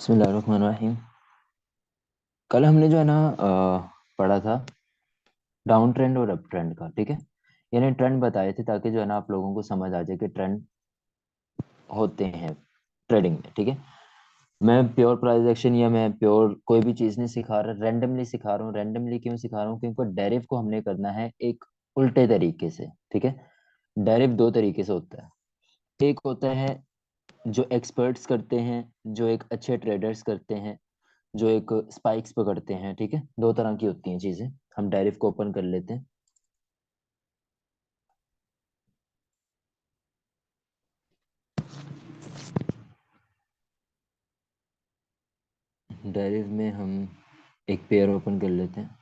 बिस्मिल्लाहिर्रहमानिर्रहीम। कल हमने जो है ना पढ़ा था डाउन ट्रेंड और अप ट्रेंड का। ठीक है, यानी ट्रेंड बताए थे ताकि जो है ना आप लोगों को समझ आ जाए कि ट्रेंड होते हैं ट्रेडिंग में। ठीक है, मैं प्योर प्राइस एक्शन या मैं प्योर कोई भी चीज़ नहीं सिखा रहा, रेंडमली सिखा रहा हूँ। रेंडमली क्यों सिखा रहा हूँ? क्योंकि डेरिव को हमने करना है एक उल्टे तरीके से। ठीक है, डेरिव दो तरीके से होता है। एक होता है जो एक्सपर्ट्स करते हैं, जो एक अच्छे ट्रेडर्स करते हैं, जो एक स्पाइक्स पकड़ते हैं। ठीक है, दो तरह की होती हैं चीजें। हम डायरेक्ट को ओपन कर लेते हैं। डायरेक्ट में हम एक पेयर ओपन कर लेते हैं।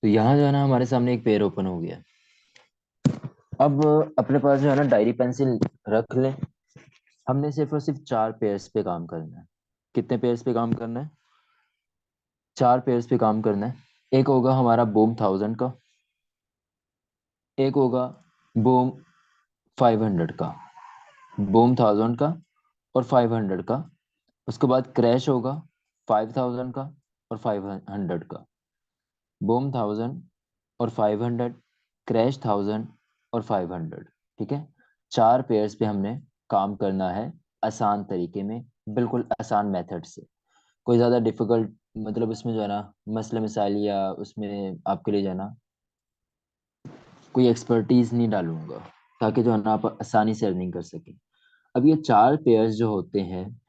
तो यहाँ जो है ना हमारे सामने एक पेयर ओपन हो गया। अब अपने पास जो है ना डायरी पेंसिल रख लें। हमने सिर्फ और सिर्फ चार पेयर्स पे काम करना है। कितने पेयर्स पे काम करना है? चार पेयर्स पे काम करना है। एक होगा हमारा बूम 1000 का, एक होगा बूम 500 का, बूम 1000 का और 500 का। उसके बाद क्रैश होगा 5000 का और 500 का। बूम 1000 और 500, क्रैश 1000 और 500। ठीक है, चार पेयर्स पे हमने काम करना है आसान तरीके में, बिल्कुल आसान मेथड से। कोई ज़्यादा डिफिकल्ट मतलब उसमें जो है ना मसले मसाइल या उसमें आपके लिए जो है ना कोई एक्सपर्टीज नहीं डालूंगा, ताकि जो है ना आप आसानी से अर्निंग कर सकें। अब ये चार पेयर्स जो होते हैं,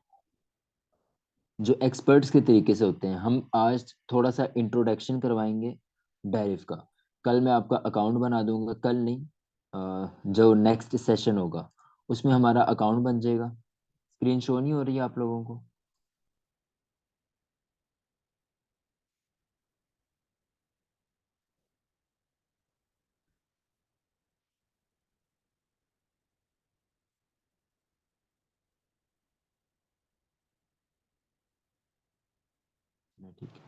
जो एक्सपर्ट्स के तरीके से होते हैं, हम आज थोड़ा सा इंट्रोडक्शन करवाएंगे डायरिफ का। कल मैं आपका अकाउंट बना दूंगा, कल नहीं, जो नेक्स्ट सेशन होगा उसमें हमारा अकाउंट बन जाएगा। स्क्रीन शो नहीं हो रही है आप लोगों को? ठीक है,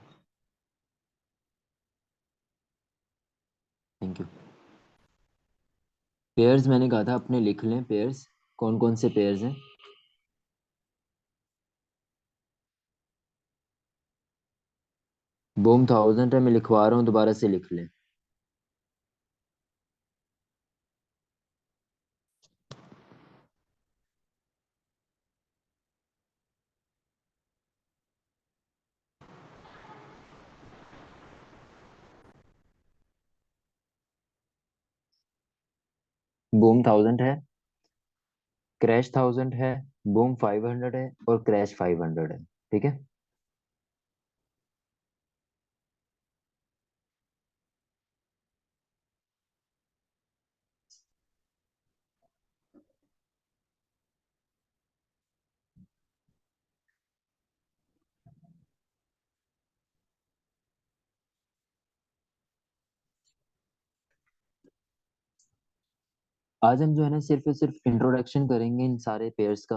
थैंक यू। पेयर्स मैंने कहा था अपने लिख लें पेयर्स। कौन कौन से पेयर्स हैं? बूम 1000 है, मैं लिखवा रहा हूँ, दोबारा से लिख लें। बूम 1000 है, क्रैश 1000 है, बूम 500 है और क्रैश 500 है। ठीक है, आज हम जो है ना सिर्फ और सिर्फ इंट्रोडक्शन करेंगे इन सारे पेयर्स का।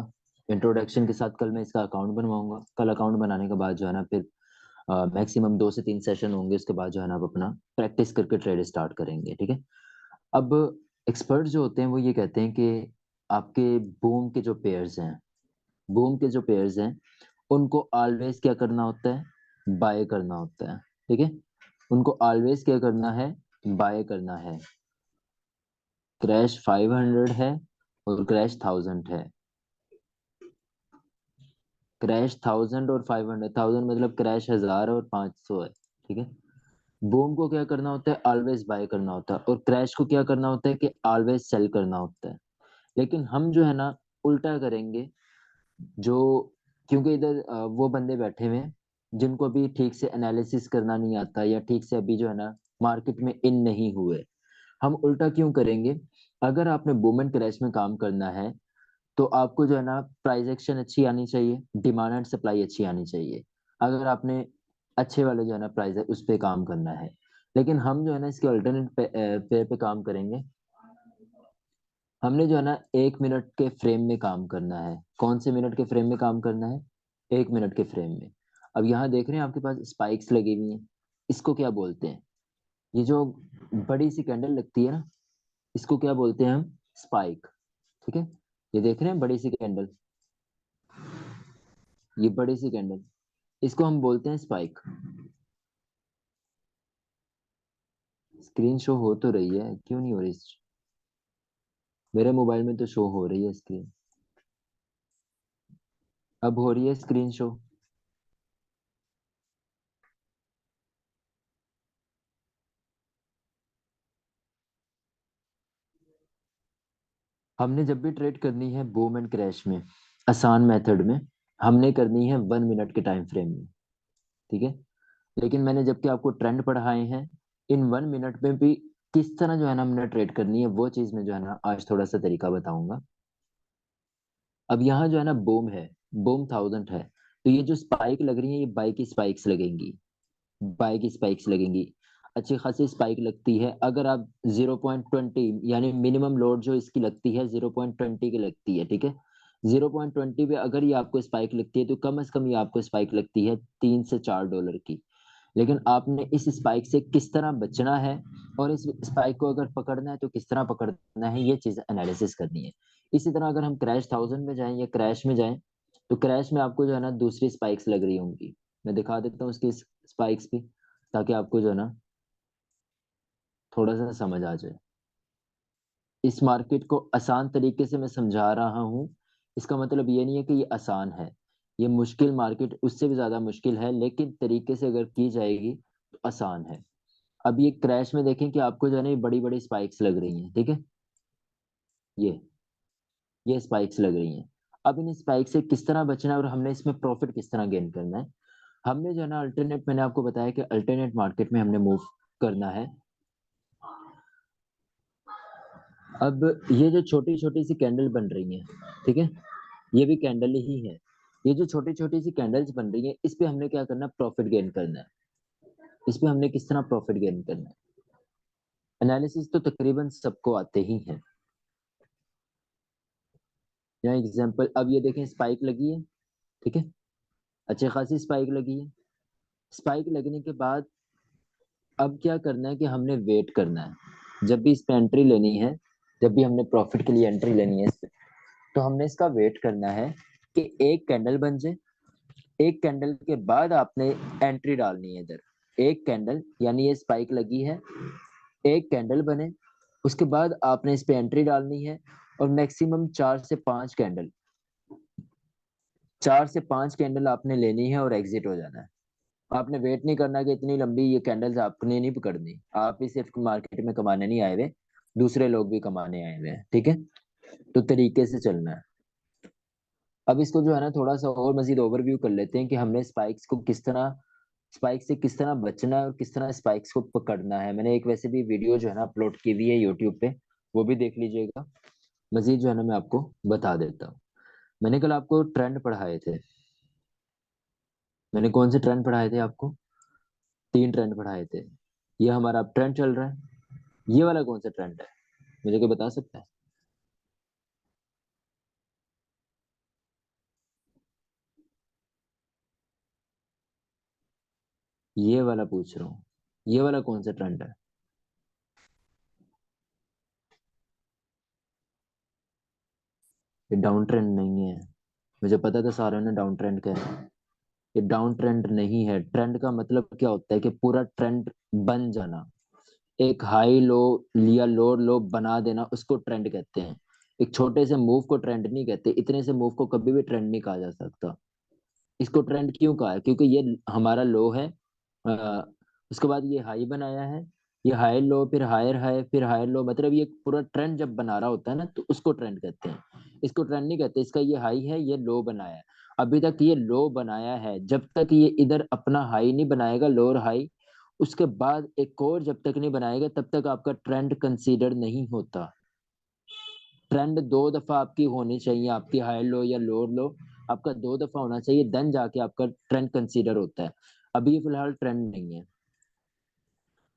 इंट्रोडक्शन के साथ कल मैं इसका अकाउंट बनवाऊंगा। कल अकाउंट बनाने के बाद जो है ना फिर मैक्सिमम 2 से 3 सेशन होंगे। उसके बाद जो है ना आप अपना प्रैक्टिस करके ट्रेड स्टार्ट करेंगे। ठीक है, अब एक्सपर्ट जो होते हैं वो ये कहते हैं कि आपके बूम के जो पेयर्स हैं, बूम के जो पेयर्स हैं उनको ऑलवेज क्या करना होता है? बाय करना होता है। ठीक है, उनको ऑलवेज क्या करना है? बाय करना है। क्रैश 500 है और क्रैश 1000 है। क्रैश 1000 और 500, 1000 मतलब क्रैश 1000 और 500 है। ठीक है, बूम को क्या करना होता है? ऑलवेज बाय करना होता है। और क्रैश को क्या करना होता है? कि ऑलवेज सेल करना होता है। लेकिन हम जो है ना उल्टा करेंगे। जो क्योंकि इधर वो बंदे बैठे हुए हैं जिनको अभी ठीक से एनालिसिस करना नहीं आता, या ठीक से अभी जो है ना मार्केट में इन नहीं हुए। हम उल्टा क्यों करेंगे? अगर आपने बूम एंड क्रैश में काम करना है तो आपको जो है ना प्राइस एक्शन अच्छी आनी चाहिए, डिमांड एंड सप्लाई अच्छी आनी चाहिए। अगर आपने अच्छे वाले जो है ना प्राइस है उस पे काम करना है। लेकिन हम जो है ना इसके अल्टरनेट पेयर पे काम करेंगे। हमने जो है ना 1 मिनट के फ्रेम में काम करना है। कौन से मिनट के फ्रेम में काम करना है? 1 मिनट के फ्रेम में। अब यहाँ देख रहे हैं आपके पास स्पाइक्स लगी हुई हैं। इसको क्या बोलते हैं? ये जो बड़ी सी कैंडल लगती है ना, इसको क्या बोलते हैं हम? स्पाइक। ठीक है, ये देख रहे हैं बड़ी सी कैंडल, ये बड़ी सी कैंडल, इसको हम बोलते हैं स्पाइक। स्क्रीन शो हो तो रही है, क्यों नहीं हो रही? मेरे मोबाइल में तो शो हो रही है स्क्रीन। अब हो रही है स्क्रीन शो। हमने जब भी ट्रेड करनी है बूम एंड क्रैश में, आसान मेथड में, हमने करनी है 1 मिनट के टाइम फ्रेम में। ठीक है, लेकिन मैंने जबकि आपको ट्रेंड पढ़ाए हैं, इन 1 मिनट में भी किस तरह जो है ना हमने ट्रेड करनी है, वो चीज में जो है ना आज थोड़ा सा तरीका बताऊंगा। अब यहाँ जो है ना बूम है, बूम 1000 है, तो ये जो स्पाइक लग रही है ये बाई की स्पाइक्स लगेंगी, बाई की स्पाइक्स लगेंगी। अच्छी खासी स्पाइक लगती है। अगर आप 0.20 यानी मिनिमम लोड जो इसकी लगती है 0.20 की लगती है, ठीक है, 0.20 पे अगर ये आपको स्पाइक लगती है तो कम से कम ये आपको स्पाइक लगती है $3 से $4 की। लेकिन आपने इस स्पाइक से किस तरह बचना है और इस स्पाइक को अगर पकड़ना है तो किस तरह पकड़ना है, ये चीज एनालिसिस करनी है। इसी तरह अगर हम क्रैश 1000 में जाएं या क्रैश में जाएं, तो क्रैश में आपको जो है ना दूसरी स्पाइक्स लग रही होंगी। मैं दिखा देता हूँ उसकी स्पाइक्स भी, ताकि आपको जो है ना थोड़ा सा समझ आ जाए। इस मार्केट को आसान तरीके से मैं समझा रहा हूँ, इसका मतलब ये नहीं है कि ये आसान है। ये मुश्किल मार्केट उससे भी ज्यादा मुश्किल है, लेकिन तरीके से अगर की जाएगी तो आसान है। अब ये क्रैश में देखें कि आपको जो है ना ये बड़ी बड़ी स्पाइक्स लग रही हैं, ठीक है, ये ये स्पाइक्स लग रही हैं। अब इन स्पाइक से किस तरह बचना है और हमने इसमें प्रॉफिट किस तरह गेन करना है? हमने जो है ना अल्टरनेट, मैंने आपको बताया कि अल्टरनेट मार्केट में हमने मूव करना है। अब ये जो छोटी छोटी सी कैंडल बन रही है, ठीक है, ये भी कैंडल ही है। ये जो छोटी छोटी सी कैंडल्स बन रही है, इस पे हमने क्या करना है? प्रॉफिट गेन करना है। इस पे हमने किस तरह प्रॉफिट गेन करना है? एनालिसिस तो तकरीबन सबको आते ही हैं। यहाँ एग्जांपल, अब ये देखें स्पाइक लगी है, ठीक है, अच्छी खासी स्पाइक लगी है। स्पाइक लगने के बाद अब क्या करना है कि हमने वेट करना है। जब भी इस पे एंट्री लेनी है, जब भी हमने प्रॉफिट के लिए एंट्री लेनी है इस पे, तो हमने इसका वेट करना है कि एक कैंडल बन जाए। एक कैंडल के बाद आपने एंट्री डालनी है इधर। एक कैंडल यानी ये स्पाइक लगी है, एक कैंडल बने, उसके बाद आपने इस पे एंट्री डालनी है। और मैक्सिमम 4 से 5 कैंडल, 4 से 5 कैंडल आपने लेनी है और एग्जिट हो जाना है। आपने वेट नहीं करना कि इतनी लंबी ये कैंडल्स आपने नहीं पकड़नी। आप भी सिर्फ मार्केट में कमाने नहीं आए हुए, दूसरे लोग भी कमाने आए हुए हैं, ठीक है, तो तरीके से चलना है। अब इसको जो है ना थोड़ा सा और मजीद ओवरव्यू कर लेते हैं कि हमने स्पाइक्स को किस तरह, स्पाइक से किस तरह बचना है और किस तरह स्पाइक्स को पकड़ना है। मैंने एक वैसे भी वीडियो जो है ना अपलोड की हुई है यूट्यूब पे, वो भी देख लीजिएगा। मजीद जो है ना मैं आपको बता देता हूँ। मैंने कल आपको ट्रेंड पढ़ाए थे। मैंने कौन से ट्रेंड पढ़ाए थे आपको? 3 ट्रेंड पढ़ाए थे। ये हमारा अब ट्रेंड चल रहा है। ये वाला कौन सा ट्रेंड है, मुझे कोई बता सकता है? ये वाला पूछ रहा हूँ, ये वाला कौन सा ट्रेंड है? ये डाउन ट्रेंड नहीं है। मुझे पता था सारे ने डाउन ट्रेंड क्या है। ये डाउन ट्रेंड नहीं है। ट्रेंड का मतलब क्या होता है कि पूरा ट्रेंड बन जाना। एक हाई लो लिया, लो लो बना देना, उसको ट्रेंड कहते हैं। एक छोटे से मूव को ट्रेंड नहीं कहते। इतने से मूव को कभी भी ट्रेंड नहीं कहा जा सकता। इसको ट्रेंड क्यों कहा है? क्योंकि ये हमारा लो है, आ, उसके बाद ये हाई बनाया है, ये हाई लो फिर हायर हाई फिर हायर लो, मतलब ये पूरा ट्रेंड जब बना रहा होता है ना तो उसको ट्रेंड कहते हैं। इसको ट्रेंड नहीं कहते। इसका ये हाई है, ये लो बनाया है। अभी तक ये लो बनाया है, जब तक ये इधर अपना हाई नहीं बनाएगा, लोअर हाई, उसके बाद एक और जब तक नहीं बनाएगा तब तक आपका ट्रेंड कंसीडर नहीं होता। ट्रेंड 2 दफा आपकी होनी चाहिए, आपकी हाई लो या लोअर लो आपका 2 दफा होना चाहिए, देन जाके आपका ट्रेंड कंसीडर होता है। अभी ये फिलहाल ट्रेंड नहीं है।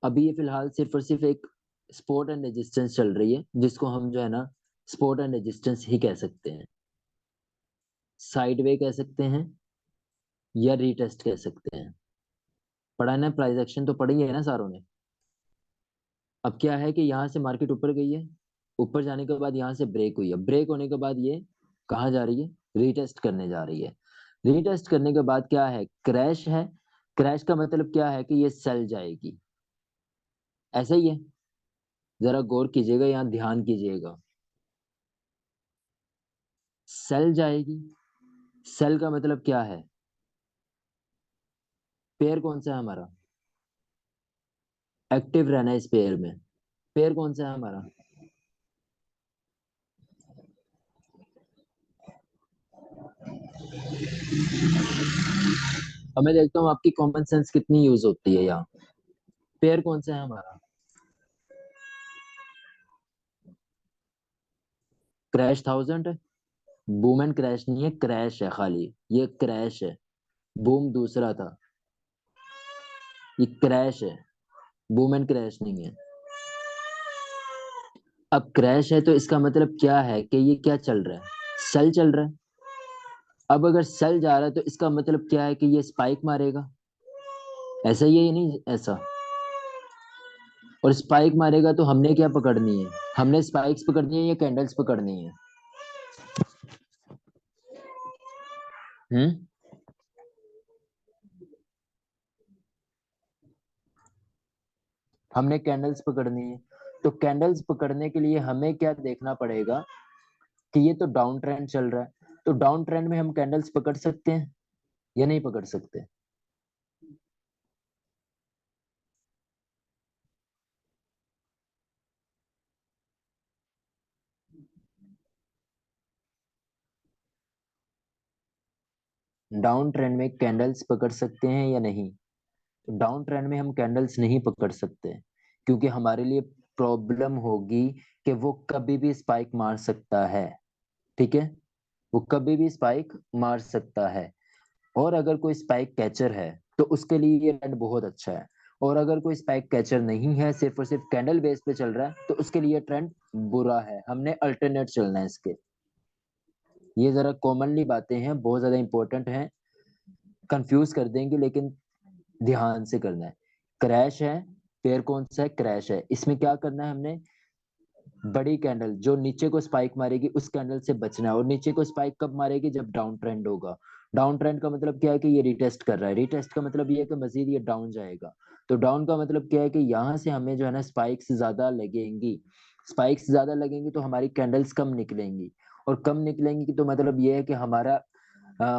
अभी ये फिलहाल सिर्फ और सिर्फ एक सपोर्ट एंड रेजिस्टेंस चल रही है, जिसको हम जो है ना सपोर्ट एंड रेजिस्टेंस ही कह सकते हैं, साइड वे कह सकते हैं, या रीटेस्ट कह सकते हैं। पढ़ा है ना, प्राइस एक्शन तो पढ़ी है ना सारों ने। अब क्या है कि यहाँ से मार्केट ऊपर गई है, ऊपर जाने के बाद यहाँ से ब्रेक हुई है, ब्रेक होने के बाद ये कहाँ जा रही है, रीटेस्ट करने जा रही है। रीटेस्ट करने के बाद क्या है, क्रैश है। क्रैश का मतलब क्या है कि ये सेल जाएगी, ऐसा ही है। जरा गौर कीजिएगा, यहाँ ध्यान कीजिएगा, सेल जाएगी। सेल का मतलब क्या है, पेयर कौन सा है हमारा, एक्टिव रहना है इस पेयर में। पेयर कौन सा है हमारा, अब मैं देखता हूँ आपकी कॉमन सेंस कितनी यूज होती है यहाँ। पेयर कौन सा है हमारा, क्रैश 1000 है। बूम एंड क्रैश नहीं है, क्रैश है खाली, ये क्रैश है। बूम दूसरा था, ये क्रैश है, बूम एंड क्रैश नहीं है। अब क्रैश है तो इसका मतलब क्या है कि ये क्या चल रहा है, सेल चल रहा है। अब अगर सेल जा रहा है तो इसका मतलब क्या है कि ये स्पाइक मारेगा, ऐसा ही है या नहीं ऐसा। और स्पाइक मारेगा तो हमने क्या पकड़नी है, हमने स्पाइक्स पकड़नी है या कैंडल्स पकड़नी है। हम्म। हमने कैंडल्स पकड़नी है। तो कैंडल्स पकड़ने के लिए हमें क्या देखना पड़ेगा कि ये तो डाउन ट्रेंड चल रहा है, तो डाउन ट्रेंड में हम कैंडल्स पकड़ सकते हैं या नहीं पकड़ सकते। डाउन ट्रेंड में कैंडल्स पकड़ सकते हैं या नहीं। तो डाउन ट्रेंड में हम कैंडल्स नहीं पकड़ सकते, क्योंकि हमारे लिए प्रॉब्लम होगी कि वो कभी भी स्पाइक मार सकता है। ठीक है, वो कभी भी स्पाइक मार सकता है। और अगर कोई स्पाइक कैचर है तो उसके लिए ये ट्रेंड बहुत अच्छा है। और अगर कोई स्पाइक कैचर नहीं है, सिर्फ और सिर्फ कैंडल बेस पे चल रहा है, तो उसके लिए ट्रेंड बुरा है, हमने अल्टरनेट चलना है इसके। ये जरा कॉमनली बातें हैं, बहुत ज्यादा इंपॉर्टेंट हैं, कंफ्यूज कर देंगे, लेकिन ध्यान से करना है। क्रैश है, पेयर कौन सा है, क्रैश है। इसमें क्या करना है हमने, बड़ी कैंडल जो नीचे को स्पाइक मारेगी उस कैंडल से बचना है। और नीचे को स्पाइक कब मारेगी, जब डाउन ट्रेंड होगा। डाउन ट्रेंड का मतलब क्या है कि ये रिटेस्ट कर रहा है, रिटेस्ट का मतलब ये है कि मजीद ये डाउन जाएगा। तो डाउन का मतलब क्या है कि यहाँ से हमें जो है ना स्पाइक्स ज्यादा लगेंगी। स्पाइक्स ज्यादा लगेंगी तो हमारी कैंडल्स कम निकलेंगी, और कम निकलेंगी तो मतलब ये है कि हमारा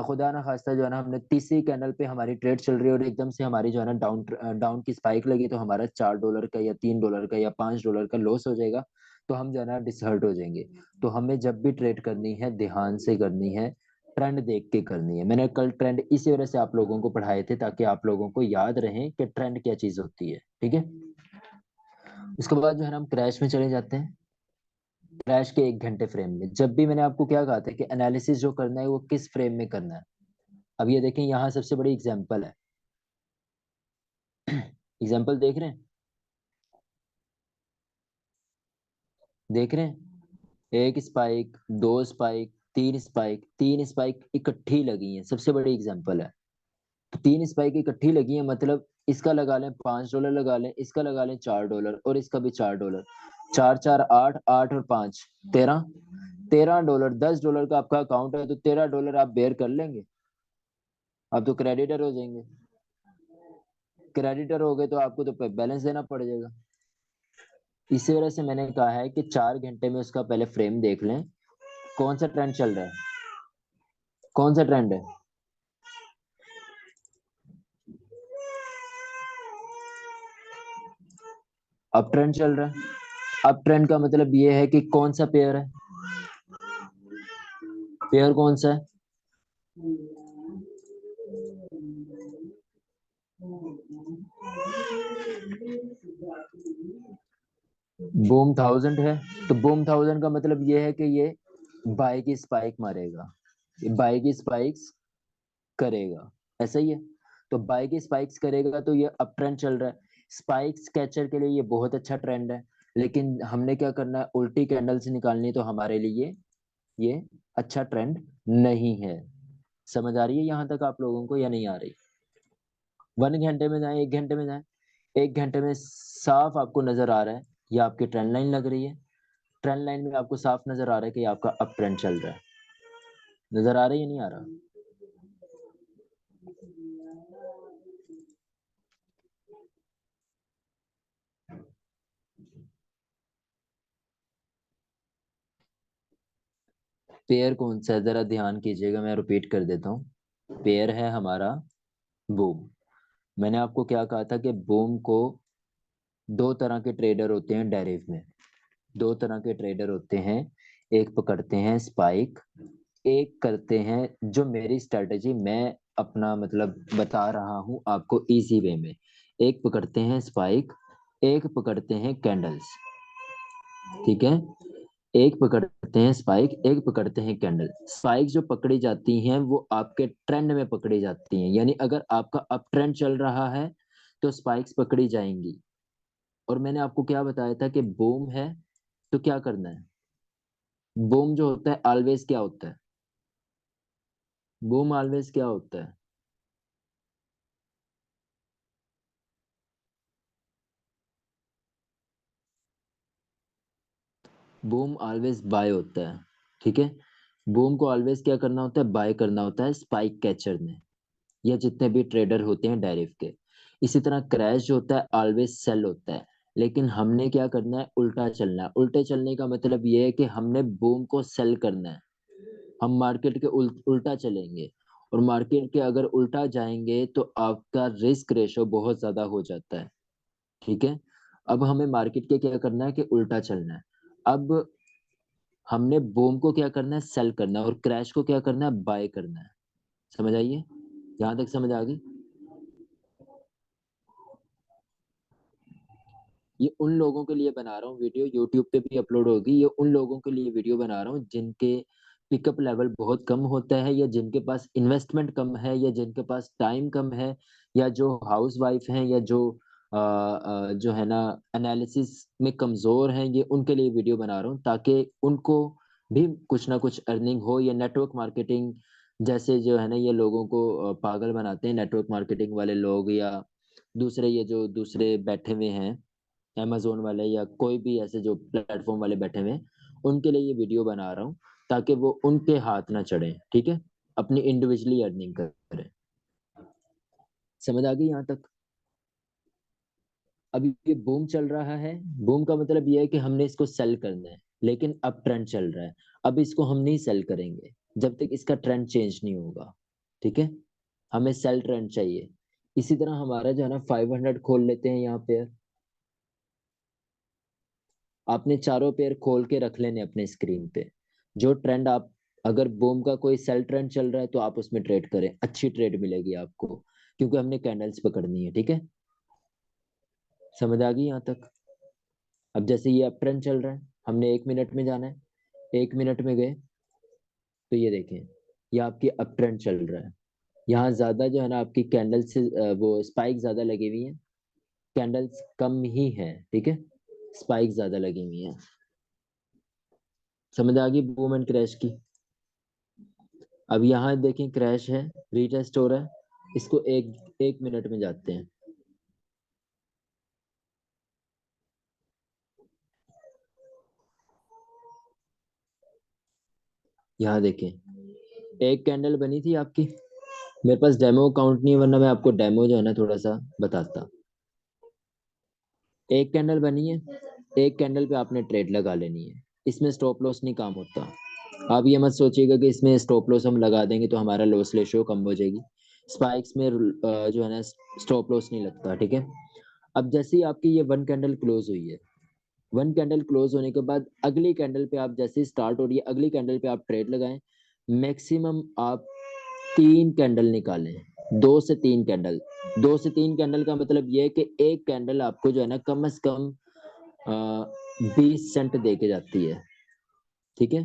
खुदा ना खास्ता जो है ना, हमने तीसरी कैंडल पे हमारी ट्रेड चल रही है और एकदम से हमारी जो है ना डाउन डाउन की स्पाइक लगी, तो हमारा $4 का या $3 का या $5 का लॉस हो जाएगा। तो हम जो है ना डिसहर्ट हो जाएंगे। तो हमें जब भी ट्रेड करनी है ध्यान से करनी है, ट्रेंड देख के करनी है। मैंने कल ट्रेंड इसी वजह से आप लोगों को पढ़ाए थे, ताकि आप लोगों को याद रहे कि ट्रेंड क्या चीज होती है। ठीक है, उसके बाद जो है ना हम क्रैश में चले जाते हैं। क्रैश के 1 घंटे फ्रेम में, जब भी मैंने आपको क्या कहा था कि एनालिसिस जो करना है वो किस फ्रेम में करना है। अब ये देखें, यहाँ सबसे बड़ी एग्जांपल है। एग्जांपल देख रहे हैं, देख रहे हैं, एक स्पाइक, दो स्पाइक, तीन स्पाइक, तीन स्पाइक इकट्ठी लगी हैं, सबसे बड़ी एग्जांपल है। तो तीन स्पाइक इकट्ठी लगी हैं, मतलब इसका लगा लें $5 लगा लें, इसका लगा लें $4 और इसका भी $4। चार चार आठ, आठ और पांच 13। $13, $10 का आपका अकाउंट है, तो $13 आप बेयर कर लेंगे। आप तो क्रेडिटर हो जाएंगे। क्रेडिटर हो गए तो आपको तो बैलेंस देना पड़ जाएगा। इसी वजह से मैंने कहा है कि 4 घंटे में उसका पहले फ्रेम देख लें, कौन सा ट्रेंड चल रहा है, कौन सा ट्रेंड है। अप ट्रेंड चल रहा है। अप ट्रेंड का मतलब ये है कि कौन सा पेयर है, पेयर कौन सा है, बूम 1000 है। तो बूम 1000 का मतलब ये है कि ये बाय की स्पाइक मारेगा, ये बाय की स्पाइक्स करेगा, ऐसा ही है। तो बाय की स्पाइक्स करेगा तो ये अप ट्रेंड चल रहा है। स्पाइक्स कैचर के लिए ये बहुत अच्छा ट्रेंड है, लेकिन हमने क्या करना है, उल्टी कैंडल्स निकालनी, तो हमारे लिए ये अच्छा ट्रेंड नहीं है। समझ आ रही है यहाँ तक आप लोगों को या नहीं आ रही? 1 घंटे में जाए, 1 घंटे में जाए, 1 घंटे में साफ आपको नजर आ रहा है, ये आपकी ट्रेंड लाइन लग रही है। ट्रेंड लाइन में आपको साफ नजर आ रहा है कि ये आपका अप ट्रेंड चल रहा है। नजर आ रही है नहीं आ रहा? पेयर कौन सा है, जरा ध्यान कीजिएगा, मैं रिपीट कर देता हूँ। पेयर है हमारा बूम। मैंने आपको क्या कहा था कि बूम को दो तरह के ट्रेडर होते हैं डेरिव में। दो तरह के ट्रेडर होते हैं, एक पकड़ते हैं स्पाइक, एक करते हैं जो मेरी स्ट्रेटजी मैं अपना मतलब बता रहा हूं आपको इजी वे में। एक पकड़ते हैं स्पाइक, एक पकड़ते हैं कैंडल्स। ठीक है, एक पकड़ते हैं स्पाइक, एक पकड़ते हैं कैंडल। स्पाइक जो पकड़ी जाती हैं वो आपके ट्रेंड में पकड़ी जाती हैं, यानी अगर आपका अप ट्रेंड चल रहा है तो स्पाइक्स पकड़ी जाएंगी। और मैंने आपको क्या बताया था कि बूम है तो क्या करना है। बूम जो होता है ऑलवेज क्या होता है, बूम ऑलवेज क्या होता है? बूम ऑलवेज बाय होता है। ठीक है, बूम को ऑलवेज क्या करना होता है, बाय करना होता है स्पाइक कैचर ने, या जितने भी ट्रेडर होते हैं डेरिव के। इसी तरह क्रैश जो होता है ऑलवेज सेल होता है। लेकिन हमने क्या करना है, उल्टा चलना है। उल्टे चलने का मतलब ये है कि हमने बूम को सेल करना है। हम मार्केट के उल्टा चलेंगे, और मार्केट के अगर उल्टा जाएंगे तो आपका रिस्क रेशो बहुत ज्यादा हो जाता है। ठीक है, अब हमें मार्केट के क्या करना है कि उल्टा चलना है। अब हमने बूम को क्या करना है, सेल करना है, और क्रैश को क्या करना है, बाय करना है। समझ आइए, यहाँ तक समझ आ गई? ये उन लोगों के लिए बना रहा हूँ वीडियो, यूट्यूब पे भी अपलोड होगी। ये उन लोगों के लिए वीडियो बना रहा हूँ जिनके पिकअप लेवल बहुत कम होता है, या जिनके पास इन्वेस्टमेंट कम है, या जिनके पास टाइम कम है, या जो हाउस वाइफ हैं, या जो जो है ना एनालिसिस में कमजोर हैं, ये उनके लिए वीडियो बना रहा हूँ ताकि उनको भी कुछ ना कुछ अर्निंग हो। या नेटवर्क मार्केटिंग जैसे जो है ना, ये लोगों को पागल बनाते हैं नेटवर्क मार्केटिंग वाले लोग, या दूसरे ये जो दूसरे बैठे हुए हैं amazon वाले, या कोई भी ऐसे जो प्लेटफॉर्म वाले बैठे हुए हैं, उनके लिए ये वीडियो बना रहा हूँ ताकि वो उनके हाथ ना चढ़े। ठीक है, अपनी इंडिविजुअली अर्निंग करें। समझ आ गई यहाँ तक? अभी ये बूम चल रहा है, बूम का मतलब ये है कि हमने इसको सेल करना है, लेकिन अब ट्रेंड चल रहा है। अब इसको हम नहीं सेल करेंगे जब तक इसका ट्रेंड चेंज नहीं होगा। ठीक है, हमें सेल ट्रेंड चाहिए। इसी तरह हमारा जो है ना 500 खोल लेते हैं यहाँ पे। आपने चारों पेयर खोल के रख लेने अपने स्क्रीन पे। जो ट्रेंड आप, अगर बूम का कोई सेल ट्रेंड चल रहा है तो आप उसमें ट्रेड करें, अच्छी ट्रेड मिलेगी आपको, क्योंकि हमने कैंडल्स पकड़नी है। ठीक है, समझ आ गई यहाँ तक? अब जैसे ये अप ट्रेंड चल रहा है, हमने 1 मिनट में जाना है। 1 मिनट में गए तो ये देखें, ये आपकी अप ट्रेंड चल रहा है। यहाँ ज्यादा जो है ना आपकी कैंडल से वो स्पाइक ज्यादा लगी हुई है, कैंडल्स कम ही है। ठीक है, स्पाइक ज्यादा लगी हुई है। समझ आ गई बूम एंड क्रैश की? अब यहाँ देखें क्रैश है, रीटेस्ट हो रहा है। इसको एक 1 मिनट में जाते हैं। यहाँ देखें, एक कैंडल बनी थी आपकी। मेरे पास डेमो काउंट नहीं है, वरना मैं आपको डेमो जो है ना थोड़ा सा बताता। एक कैंडल बनी है, एक कैंडल पे आपने ट्रेड लगा लेनी है। इसमें स्टॉप लॉस नहीं काम होता। आप ये मत सोचिएगा कि इसमें स्टॉप लॉस हम लगा देंगे तो हमारा लॉस रेशियो कम हो जाएगी। स्पाइक्स में जो है ना स्टॉप लॉस नहीं लगता। ठीक है, अब जैसे ही आपकी ये 1 कैंडल क्लोज हुई है, 1 कैंडल क्लोज होने के बाद अगली कैंडल पे आप जैसे ही स्टार्ट हो रही है, अगली कैंडल पे आप ट्रेड लगाएं। मैक्सिमम आप 3 कैंडल निकालें, 2 से 3 कैंडल। 2 से 3 कैंडल का मतलब ये है कि एक कैंडल आपको जो है ना कम से कम 20 सेंट दे के जाती है। ठीक है,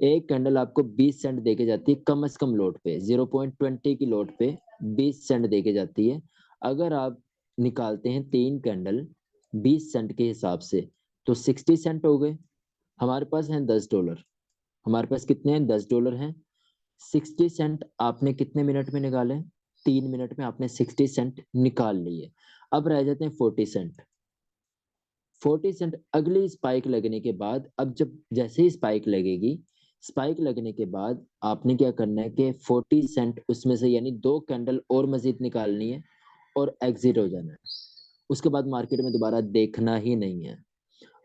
एक कैंडल आपको 20 सेंट दे के जाती है, कम से कम लोट पे 0.20 की लोट पे 20 सेंट दे के जाती है। अगर आप निकालते हैं 3 कैंडल 20 सेंट के हिसाब से, तो 60 सेंट हो गए। हमारे पास हैं $10। हमारे पास कितने हैं? $10 हैं। 60 सेंट आपने कितने मिनट में निकाले? 3 मिनट में आपने 60 सेंट निकाल लिए। अब रह जाते हैं 40 सेंट। 40 सेंट अगली स्पाइक लगने के बाद, अब जब जैसे ही स्पाइक लगेगी, स्पाइक लगने के बाद आपने क्या करना है कि 40 सेंट उसमें से यानी 2 कैंडल और मजीद निकालनी है और एग्जिट हो जाना है। उसके बाद मार्केट में दोबारा देखना ही नहीं है।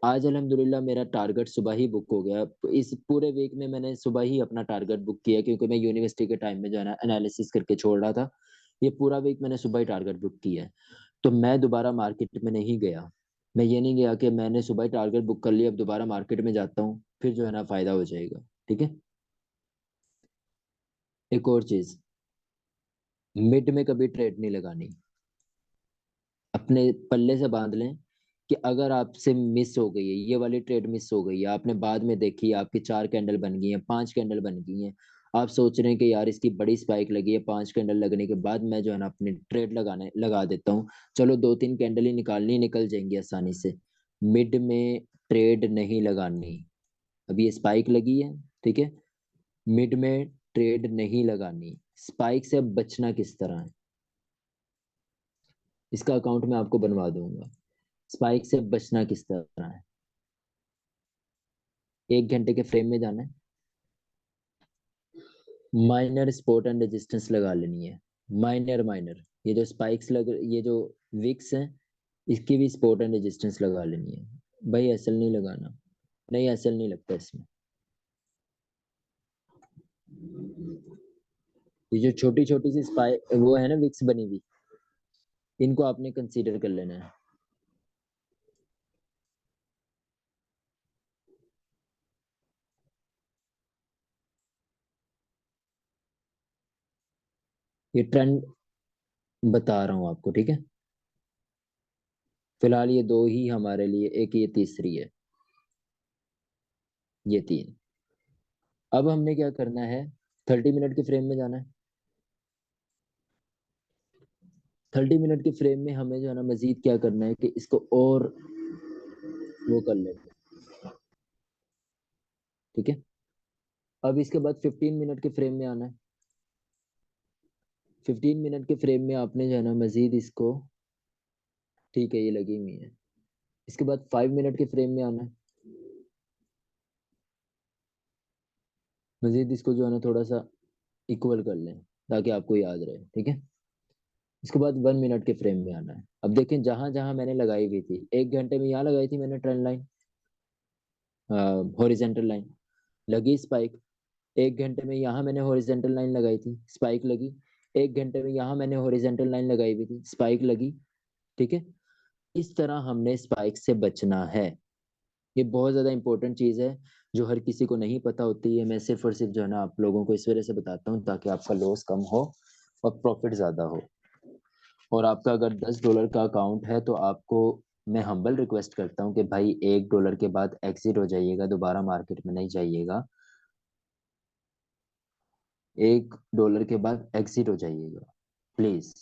आज अल्हम्दुलिल्लाह मेरा टारगेट सुबह ही बुक हो गया। इस पूरे वीक में मैंने सुबह ही अपना टारगेट बुक किया, क्योंकि मैं यूनिवर्सिटी के टाइम में जो है ना एनालिसिस करके छोड़ रहा था। ये पूरा वीक मैंने सुबह ही टारगेट बुक किया है। तो मैं दोबारा मार्केट में नहीं गया। मैं ये नहीं गया कि मैंने सुबह ही टारगेट बुक कर लिया, अब दोबारा मार्केट में जाता हूँ फिर जो है ना फायदा हो जाएगा। ठीक है। एक और चीज, मिड में कभी ट्रेड नहीं लगानी। अपने पल्ले से बांध लें कि अगर आपसे मिस हो गई है ये वाली ट्रेड, मिस हो गई है, आपने बाद में देखी आपकी 4 कैंडल बन गई हैं, 5 कैंडल बन गई हैं, आप सोच रहे हैं कि यार इसकी बड़ी स्पाइक लगी है, 5 कैंडल लगने के बाद मैं जो है ना अपनी ट्रेड लगाने लगा देता हूँ, चलो 2-3 कैंडल ही निकालनी, निकल जाएंगी आसानी से। मिड में ट्रेड नहीं लगानी। अभी ये स्पाइक लगी है, ठीक है। मिड में ट्रेड नहीं लगानी। स्पाइक से अब बचना किस तरह है, इसका अकाउंट मैं आपको बनवा दूंगा। स्पाइक से बचना किस तरह है? 1 घंटे के फ्रेम में जाना है। माइनर सपोर्ट एंड रेजिस्टेंस लगा लेनी है। माइनर माइनर, ये जो स्पाइक्स लग, ये जो विक्स हैं, इसकी भी सपोर्ट एंड रेजिस्टेंस लगा लेनी है। भाई एसएल नहीं लगाना। नहीं, एसएल नहीं लगता इसमें। ये जो छोटी छोटी सी स्पाइक वो है ना विक्स बनी हुई, इनको आपने कंसीडर कर लेना है। ये ट्रेंड बता रहा हूँ आपको, ठीक है। फिलहाल ये दो ही हमारे लिए, एक ये तीसरी है, ये तीन। अब हमने क्या करना है? 30 मिनट के फ्रेम में जाना है। 30 मिनट के फ्रेम में हमें जो है ना मजीद क्या करना है कि इसको और वो कर लेते हैं। ठीक है। अब इसके बाद 15 मिनट के फ्रेम में आना है। 15 मिनट के फ्रेम में आपने जो है ना मजीद इसको, ठीक है ये लगी हुई है। इसके बाद 5 मिनट के फ्रेम में आना है। मजीद इसको जो है ना थोड़ा सा इक्वल कर लें ताकि आपको याद रहे, ठीक है। इसके बाद 1 मिनट के फ्रेम में आना है। अब देखें जहां जहां मैंने लगाई हुई थी, 1 घंटे में यहाँ लगाई थी मैंने ट्रेंड लाइन, हॉरिजेंटल लाइन, लगी स्पाइक। 1 घंटे में यहाँ मैंने हॉरिजेंटल लाइन लगाई थी, स्पाइक लगी। 1 घंटे में यहाँ मैंने हॉरिजेंटल लाइन लगाई हुई थी, स्पाइक लगी। ठीक है। इस तरह हमने स्पाइक से बचना है। ये बहुत ज्यादा इंपॉर्टेंट चीज है जो हर किसी को नहीं पता होती है। मैं सिर्फ और सिर्फ जो है ना आप लोगों को इस वजह से बताता हूँ ताकि आपका लॉस कम हो और प्रॉफिट ज्यादा हो। और आपका अगर $10 का अकाउंट है तो आपको मैं हम्बल रिक्वेस्ट करता हूँ कि भाई $1 के बाद एग्जिट हो जाइएगा, दोबारा मार्केट में नहीं जाइएगा। $1 के बाद एग्जिट हो जाइएगा प्लीज।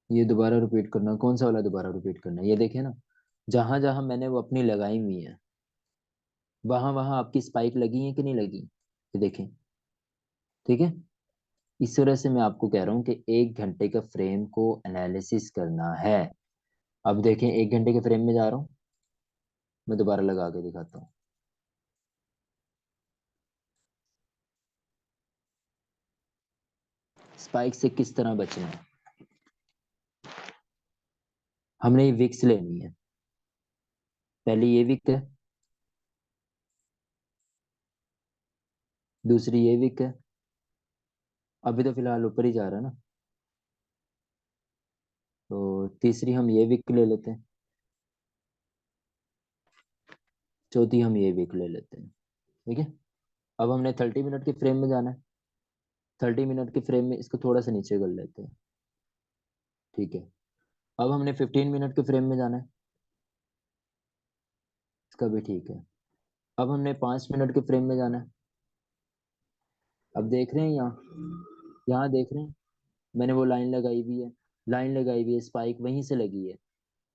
ये दोबारा रिपीट करना, कौन सा वाला दोबारा रिपीट करना? ये देखे ना, जहां जहां मैंने वो अपनी लगाई हुई है वहां वहां आपकी स्पाइक लगी है कि नहीं लगी, ये देखें। ठीक है। इस वजह से मैं आपको कह रहा हूँ कि 1 घंटे का फ्रेम को एनालिसिस करना है। अब देखें 1 घंटे के फ्रेम में जा रहा हूँ, मैं दोबारा लगा के दिखाता हूँ। स्पाइक से किस तरह बचना है? हमने ये विक्स लेनी है। पहली ये विक है, दूसरी ये विक है। अभी तो फिलहाल ऊपर ही जा रहा है ना, तो तीसरी हम ये विक ले लेते हैं। चौथी हम ये विक ले लेते हैं। ठीक है। अब हमने 30 मिनट के फ्रेम में जाना है। 30 मिनट के फ्रेम में इसको थोड़ा सा नीचे कर लेते हैं। ठीक है। अब हमने 15 मिनट के फ्रेम में जाना है। इसका भी ठीक है। अब हमने 5 मिनट के फ्रेम में जाना है। अब देख रहे हैं यहाँ, यहाँ देख रहे हैं, मैंने वो लाइन लगाई हुई है, लाइन लगाई हुई है, स्पाइक वहीं से लगी है,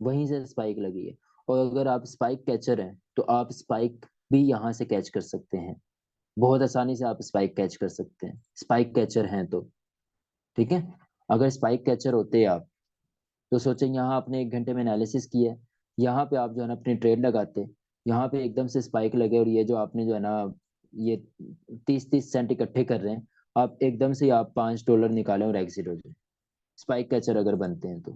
वहीं से स्पाइक लगी है। और अगर आप स्पाइक कैचर हैं तो आप स्पाइक भी यहाँ से कैच कर सकते हैं, बहुत आसानी से आप स्पाइक कैच कर सकते हैं, स्पाइक कैचर हैं तो। ठीक है। अगर स्पाइक कैचर होते आप तो सोचें, यहाँ आपने 1 घंटे में एनालिसिस किया है, यहाँ पे आप जो है ना अपनी ट्रेड लगाते, यहाँ पे एकदम से स्पाइक लगे और ये जो आपने जो है ना ये 30-30 सेंट इकट्ठे कर रहे हैं, आप एकदम से आप $5 निकालें और एग्जिट हो जाए, स्पाइक कैचर अगर बनते हैं तो।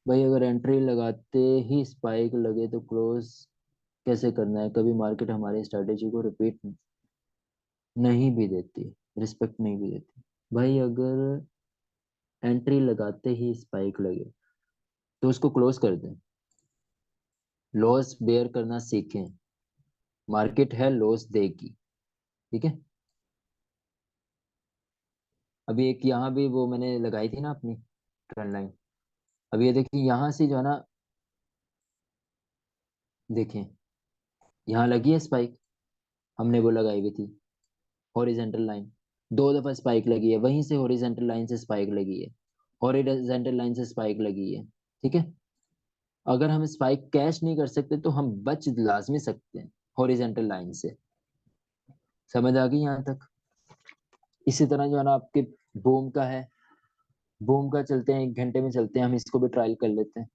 भाई अगर एंट्री लगाते ही स्पाइक लगे तो क्लोज कैसे करना है? कभी मार्केट हमारी स्ट्रेटेजी को रिपीट नहीं भी देती, रिस्पेक्ट नहीं भी देती। भाई अगर एंट्री लगाते ही स्पाइक लगे तो उसको क्लोज कर दें, लॉस बेयर करना सीखें, मार्केट है लॉस देगी। ठीक है। अभी एक यहाँ भी वो मैंने लगाई थी ना अपनी ट्रेंड लाइन, अब ये देखिए यहाँ से जो है ना, देखें यहाँ लगी है स्पाइक, हमने वो लगाई हुई थी हॉरिजेंटल लाइन, 2 दफा स्पाइक लगी है, वहीं से हॉरिजेंटल लाइन से स्पाइक लगी है, हॉरिजेंटल लाइन से स्पाइक लगी है। ठीक है। अगर हम स्पाइक कैश नहीं कर सकते तो हम बच लाजमी सकते हैं हॉरिजेंटल लाइन से। समझ आ गई यहाँ तक? इसी तरह जो है ना आपके बूम का है, बूम का चलते हैं, 1 घंटे में चलते हैं, हम इसको भी ट्रायल कर लेते हैं।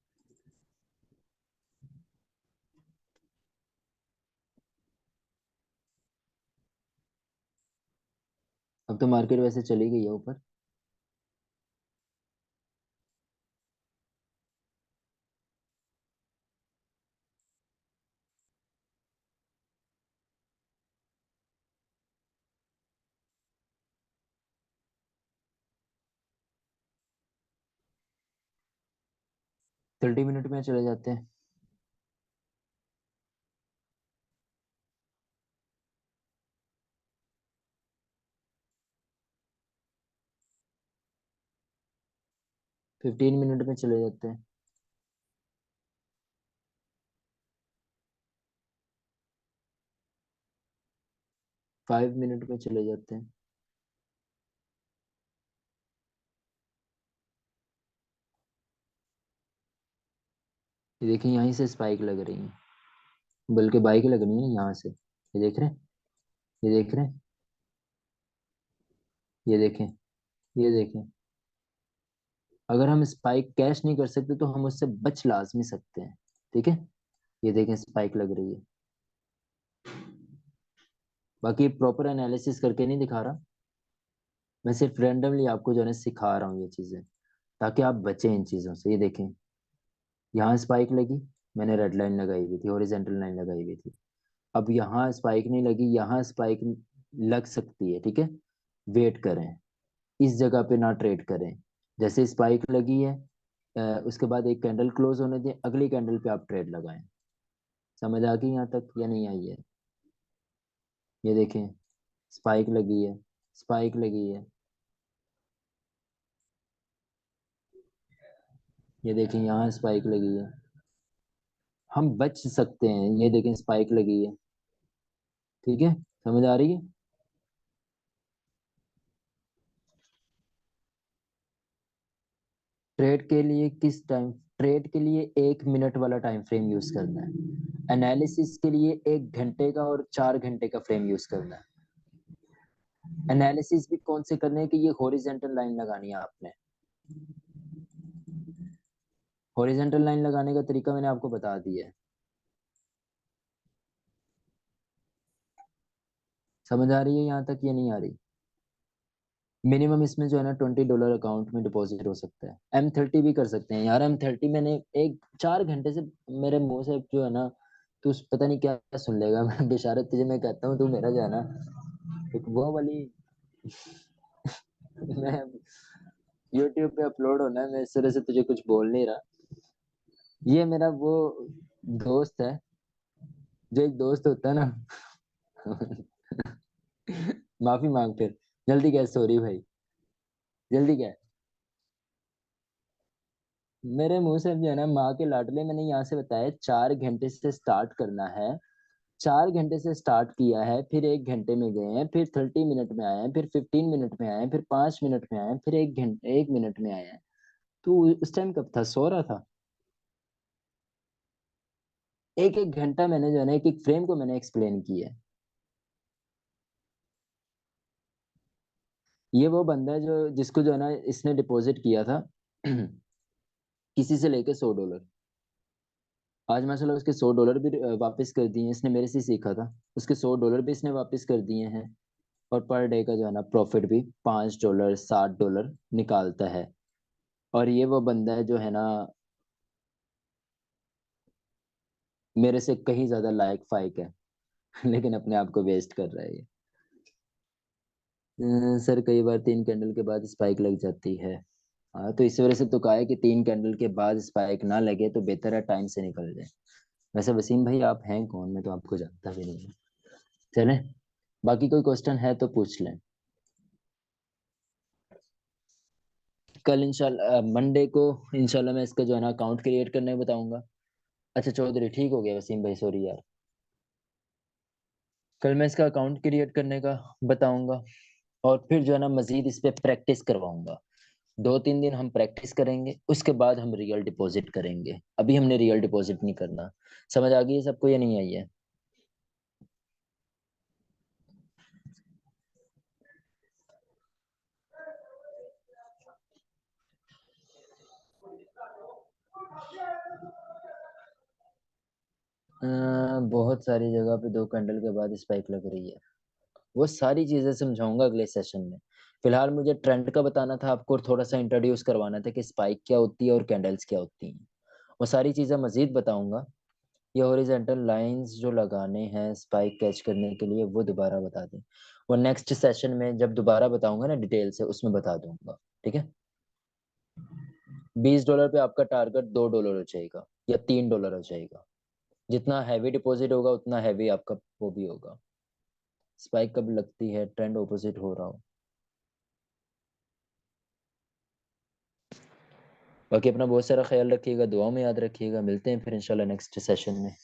अब तो मार्केट वैसे चली गई है ऊपर। 30 मिनट में चले जाते हैं। 15 मिनट में चले जाते हैं। 5 मिनट में चले जाते हैं। ये देखिए यहीं से स्पाइक लग रही है, बल्कि बाइक लगनी है यहाँ से, ये देख रहे हैं, ये देख रहे हैं, ये देखें, ये देखें। अगर हम स्पाइक कैश नहीं कर सकते तो हम उससे बच लाजमी सकते हैं। ठीक है। ये देखें स्पाइक लग रही है। बाकी प्रॉपर एनालिसिस करके नहीं दिखा रहा, मैं सिर्फ रेंडमली आपको जो है ना सिखा रहा हूँ ये चीजें, ताकि आप बचें इन चीजों से। ये देखें यहाँ स्पाइक लगी, मैंने रेड लाइन लगाई हुई थी, हॉरिजॉन्टल लाइन लगाई हुई थी। अब यहाँ स्पाइक नहीं लगी, यहाँ स्पाइक लग सकती है। ठीक है। वेट करें, इस जगह पे ना ट्रेड करें। जैसे स्पाइक लगी है, उसके बाद एक कैंडल क्लोज होने दें, अगली कैंडल पे आप ट्रेड लगाएं। समझ आ गई यहाँ तक या नहीं आई है? ये देखें स्पाइक लगी है, स्पाइक लगी है, ये देखें यहाँ स्पाइक लगी है, हम बच सकते हैं। ये देखें स्पाइक लगी है। ठीक है। समझ आ रही है? ट्रेड के लिए किस टाइम, ट्रेड के लिए 1 मिनट वाला टाइम फ्रेम यूज करना है, एनालिसिस के लिए 1 घंटे का और 4 घंटे का फ्रेम यूज करना है। एनालिसिस भी कौन से करने हैं कि ये हॉरिजेंटल लाइन लगानी है आपने, हॉरिजेंटल लाइन लगाने का तरीका मैंने आपको बता दिया है। समझ आ रही है यहाँ तक या नहीं आ रही? मिनिमम इसमें जो है ना $20 अकाउंट में डिपॉजिट हो सकता है, M30 भी कर सकते हैं यार। M30 मैंने एक 4 घंटे से मेरे मुंह से जो है ना, तू पता नहीं क्या सुन लेगा। मैं बेशरत तुझे मैं कहता हूँ, तू मेरा जो है ना एक वो वाली मैं यूट्यूब पे अपलोड होना है, मैं इस तरह से तुझे कुछ बोल नहीं रहा। ये मेरा वो दोस्त है, जो एक दोस्त होता है ना। माफी मांग फिर, जल्दी कह सॉरी भाई, जल्दी कह। मेरे मुंह से जो है ना माँ के लाडले, मैंने यहाँ से बताया 4 घंटे से स्टार्ट करना है, 4 घंटे से स्टार्ट किया है, फिर 1 घंटे में गए हैं, फिर 30 मिनट में आए हैं, फिर 15 मिनट में आए हैं, फिर 5 मिनट में आए हैं, फिर 1 घंटे 1 मिनट में आए हैं। तो उस टाइम कब था, सो रहा था? एक एक घंटा मैंने जो है ना, एक एक फ्रेम को मैंने एक्सप्लेन किया है। ये वो बंदा है जो, जिसको जो है ना इसने डिपॉजिट किया था किसी से लेके $100। आज माशाल्लाह उसके $100 भी वापस कर दिए हैं। इसने मेरे से ही सीखा था। उसके $100 भी इसने वापस कर दिए हैं। और पर डे का जो है ना प्रॉफिट भी $5 $60 निकालता है। और ये वो बंदा है जो है ना मेरे से कहीं ज्यादा लायक फाइक है लेकिन अपने आप को वेस्ट कर रहा है ये। सर कई बार 3 कैंडल के बाद स्पाइक लग जाती है। हाँ, तो इस वजह से तो कहा है कि 3 कैंडल के बाद स्पाइक ना लगे तो बेहतर है टाइम से निकल जाए। वैसे वसीम भाई आप हैं कौन, मैं तो आपको जानता भी नहीं हूँ। चले, बाकी कोई क्वेश्चन है तो पूछ लें। कल इंशाल्लाह मंडे को इंशाल्लाह मैं इसका जो है ना अकाउंट क्रिएट करने बताऊंगा। अच्छा चौधरी, ठीक हो गया वसीम भाई, सॉरी यार। कल मैं इसका अकाउंट क्रिएट करने का बताऊंगा। और फिर जो है ना मजीद इस पे प्रैक्टिस करवाऊंगा। 2-3 दिन हम प्रैक्टिस करेंगे, उसके बाद हम रियल डिपॉजिट करेंगे। अभी हमने रियल डिपॉजिट नहीं करना। समझ आ गई है सबको या नहीं आई है? बहुत सारी जगह पे 2 कैंडल के बाद स्पाइक लग रही है। वो सारी चीजें समझाऊंगा अगले सेशन में। फिलहाल मुझे ट्रेंड का बताना था आपको, और थोड़ा सा इंट्रोड्यूस करवाना था कि स्पाइक क्या होती है और कैंडल्स क्या होती हैं। वो सारी चीजें मजीद बताऊंगा। ये हॉरिजॉन्टल लाइंस जो लगाने हैं स्पाइक कैच करने के लिए, वो दोबारा बता दें। वो नेक्स्ट सेशन में जब दोबारा बताऊंगा ना डिटेल से, उसमें बता दूंगा। ठीक है। $20 पे आपका टारगेट $2 हो जाएगा या $3 हो जाएगा। जितना हैवी डिपॉजिट होगा उतना हैवी आपका वो भी होगा। स्पाइक कब लगती है, ट्रेंड ऑपोजिट हो रहा हो। बाकी अपना बहुत सारा ख्याल रखिएगा, दुआ में याद रखिएगा। मिलते हैं फिर इंशाल्लाह नेक्स्ट सेशन में।